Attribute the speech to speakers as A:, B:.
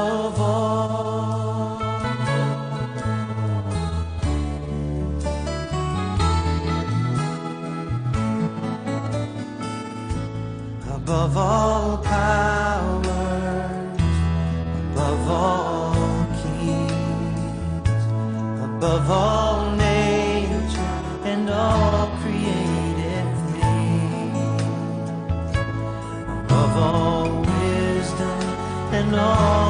A: above all, above all powers, above all kings, above all nature and all created things, above all wisdom and all